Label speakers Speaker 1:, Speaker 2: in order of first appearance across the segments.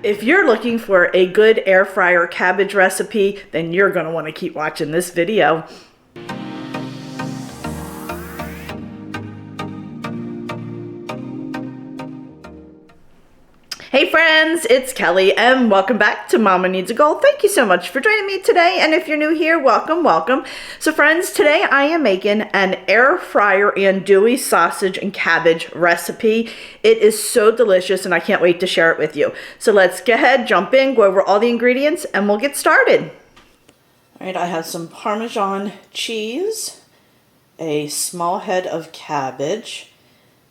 Speaker 1: If you're looking for a good air fryer cabbage recipe, then you're going to want to keep watching this video. Hey friends, it's Kelly and welcome back to Mama Needs a Goal. Thank you so much for joining me today, and if you're new here, welcome, welcome. So friends, today I am making an air fryer andouille sausage and cabbage recipe. It is so delicious and I can't wait to share it with you. So let's go ahead, jump in, go over all the ingredients and we'll get started. All right, I have some Parmesan cheese, a small head of cabbage,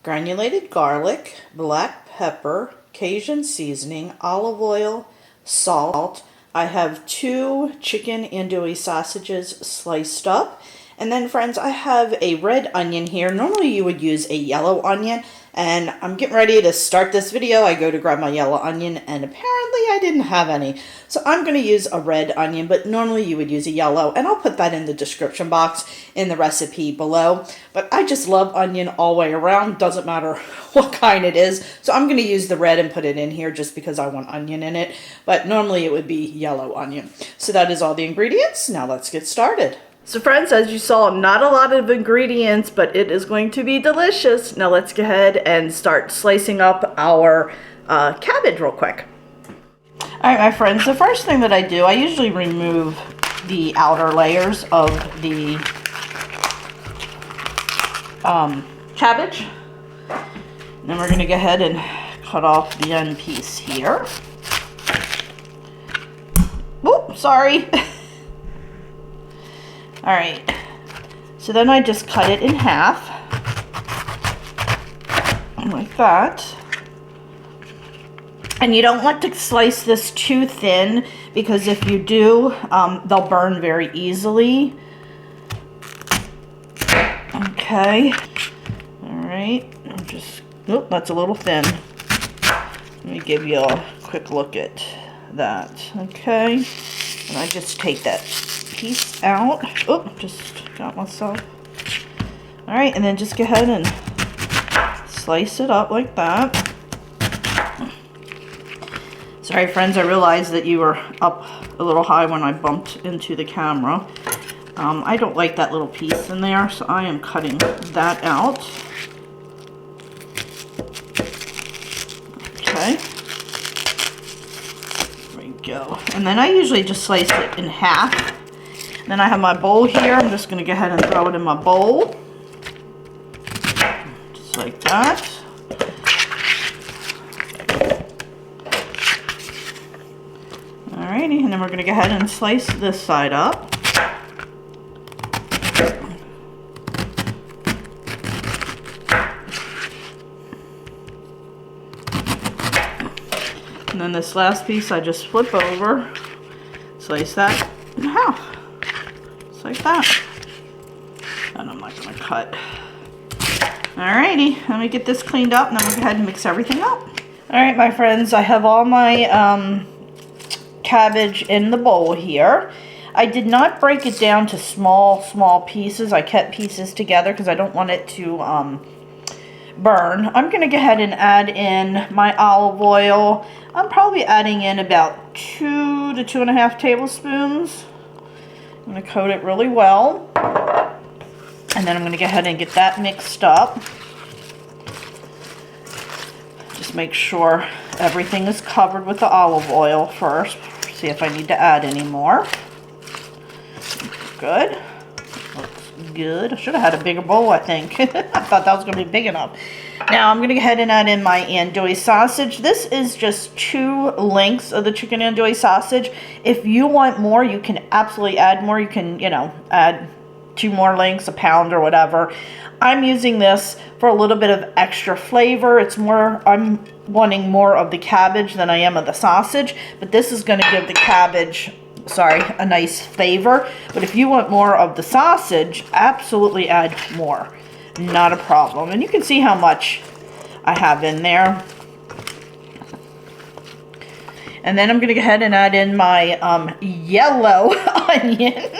Speaker 1: granulated garlic, black pepper, Cajun seasoning, olive oil, salt. I have 2 chicken andouille sausages sliced up. And then friends, I have a red onion here. Normally you would use a yellow onion, and I'm getting ready to start this video. I go to grab my yellow onion and apparently I didn't have any. So I'm going to use a red onion, but normally you would use a yellow, and I'll put that in the description box in the recipe below. But I just love onion all the way around, doesn't matter what kind it is. So I'm going to use the red and put it in here just because I want onion in it, but normally it would be yellow onion. So that is all the ingredients. Now let's get started. So friends, as you saw, not a lot of ingredients, but it is going to be delicious. Now let's go ahead and start slicing up our cabbage real quick. All right, my friends, the first thing that I do, I usually remove the outer layers of the cabbage. And then we're going to go ahead and cut off the end piece here. Whoop, sorry. All right, so then I just cut it in half, like that. And you don't want to slice this too thin, because if you do, they'll burn very easily. Okay, all right, oh, that's a little thin. Let me give you a quick look at that, okay? And I just take that piece out. Oh, just got myself. All right, and then just go ahead and slice it up like that. Sorry friends, I realized that you were up a little high when I bumped into the camera. I don't like that little piece in there, so I am cutting that out. Okay. There we go. And then I usually just slice it in half. Then I have my bowl here. I'm just going to go ahead and throw it in my bowl. Just like that. Alrighty, and then we're going to go ahead and slice this side up. And then this last piece I just flip over, slice that in half. Like that. And I'm not going to cut. Alrighty, let me get this cleaned up and then we'll go ahead and mix everything up. Alright my friends, I have all my cabbage in the bowl here. I did not break it down to small pieces. I kept pieces together because I don't want it to burn. I'm going to go ahead and add in my olive oil. I'm probably adding in about 2 to 2.5 tablespoons. I'm going to coat it really well, and then I'm going to go ahead and get that mixed up. Just make sure everything is covered with the olive oil first. See if I need to add any more. Good. Looks good. I should have had a bigger bowl, I think. I thought that was going to be big enough. Now I'm going to go ahead and add in my andouille sausage. This is just 2 lengths of the chicken andouille sausage. If you want more, you can absolutely add more. You can, add 2 more lengths, a pound or whatever. I'm using this for a little bit of extra flavor. It's more, I'm wanting more of the cabbage than I am of the sausage, but this is going to give the cabbage, a nice flavor. But if you want more of the sausage, absolutely add more. Not a problem. And you can see how much I have in there. And then I'm going to go ahead and add in my yellow onion.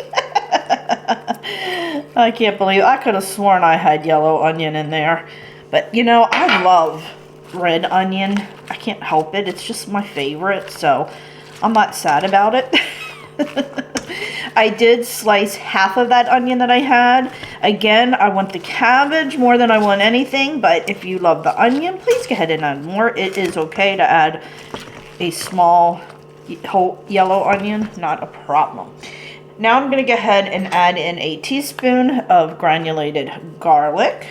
Speaker 1: I can't believe, I could have sworn I had yellow onion in there. But, I love red onion. I can't help it. It's just my favorite, so I'm not sad about it. I did slice half of that onion that I had. Again, I want the cabbage more than I want anything, but if you love the onion, please go ahead and add more. It is okay to add a small whole yellow onion, not a problem. Now I'm going to go ahead and add in a teaspoon of granulated garlic,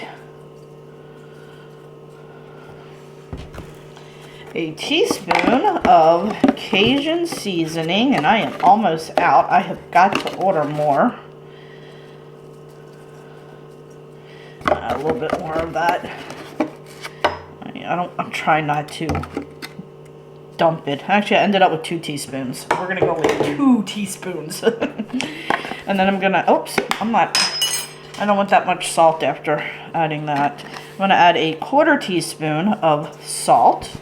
Speaker 1: a teaspoon of Cajun seasoning, and I am almost out. I have got to order more. Add a little bit more of that. I'm trying not to dump it. Actually, I ended up with 2 teaspoons. We're gonna go with 2 teaspoons. And then I'm gonna, I don't want that much salt after adding that. I'm gonna add a 1/4 teaspoon of salt.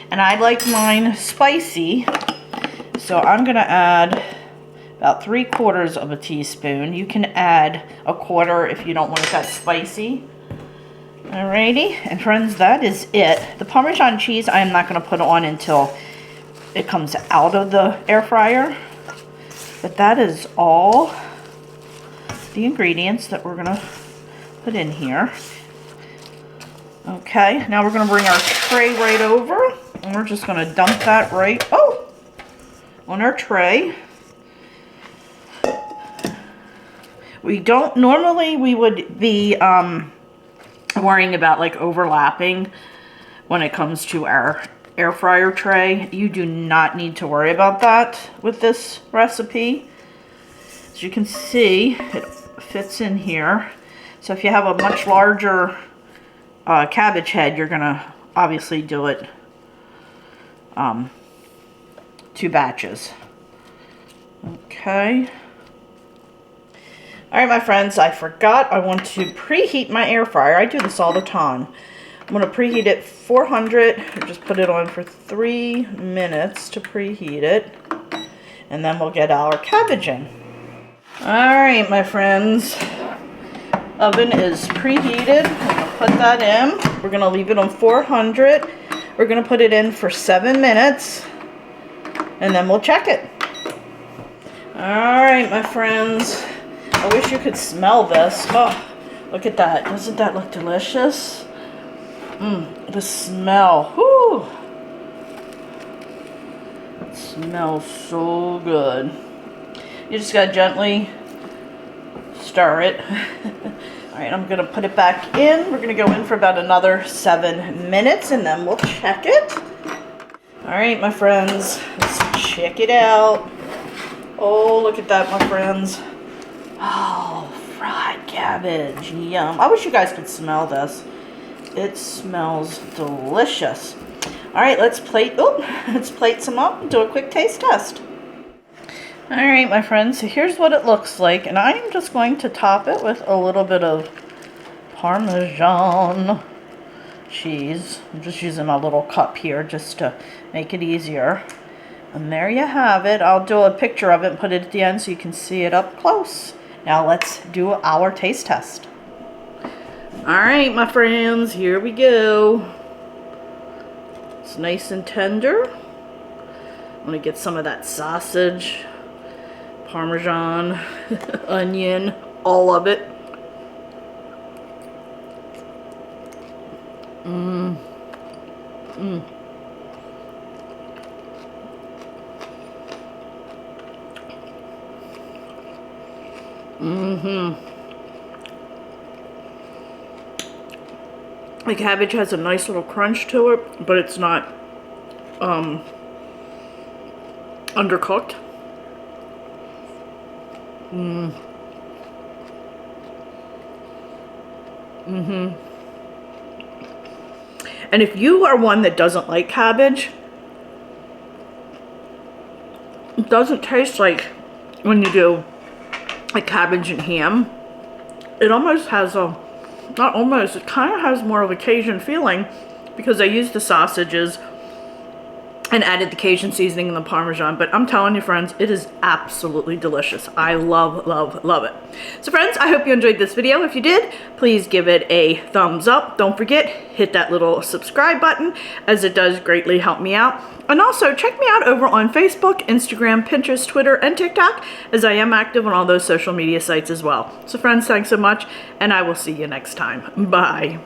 Speaker 1: And I like mine spicy, so I'm gonna add about 3/4 of a teaspoon. You can add a 1/4 if you don't want it that spicy. Alrighty, and friends, that is it. The Parmesan cheese I am not gonna put on until it comes out of the air fryer. But that is all the ingredients that we're gonna put in here. Okay, now we're gonna bring our tray right over. And we're just going to dump that right, on our tray. We don't, normally we would be worrying about like overlapping when it comes to our air fryer tray. You do not need to worry about that with this recipe. As you can see, it fits in here. So if you have a much larger cabbage head, you're going to obviously do it 2 batches. Okay. Alright, my friends, I forgot I want to preheat my air fryer. I do this all the time. I'm going to preheat it 400. Just put it on for 3 minutes to preheat it. And then we'll get our cabbage in. Alright, my friends. Oven is preheated. I'm going to put that in. We're going to leave it on 400. We're going to put it in for 7 minutes, and then we'll check it. Alright, my friends. I wish you could smell this. Oh, look at that. Doesn't that look delicious? The smell. Whoo! It smells so good. You just got to gently stir it. Alright, I'm going to put it back in. We're going to go in for about another 7 minutes, and then we'll check it. Alright, my friends, let's check it out. Oh, look at that, my friends. Oh, fried cabbage. Yum. I wish you guys could smell this. It smells delicious. Alright, let's plate some up and do a quick taste test. Alright, my friends, so here's what it looks like, and I'm just going to top it with a little bit of Parmesan cheese. I'm just using a little cup here just to make it easier. And there you have it. I'll do a picture of it and put it at the end so you can see it up close. Now let's do our taste test. Alright, my friends, here we go. It's nice and tender. I'm going to get some of that sausage, Parmesan, onion, all of it. The cabbage has a nice little crunch to it, but it's not undercooked. And if you are one that doesn't like cabbage, it doesn't taste like when you do like cabbage and ham. It almost has a, not almost, it kind of has more of a Cajun feeling because I use the sausages and added the Cajun seasoning and the Parmesan. But I'm telling you, friends, it is absolutely delicious. I love, love, love it. So friends, I hope you enjoyed this video. If you did, please give it a thumbs up. Don't forget, hit that little subscribe button, as it does greatly help me out. And also, check me out over on Facebook, Instagram, Pinterest, Twitter, and TikTok, as I am active on all those social media sites as well. So friends, thanks so much, and I will see you next time. Bye.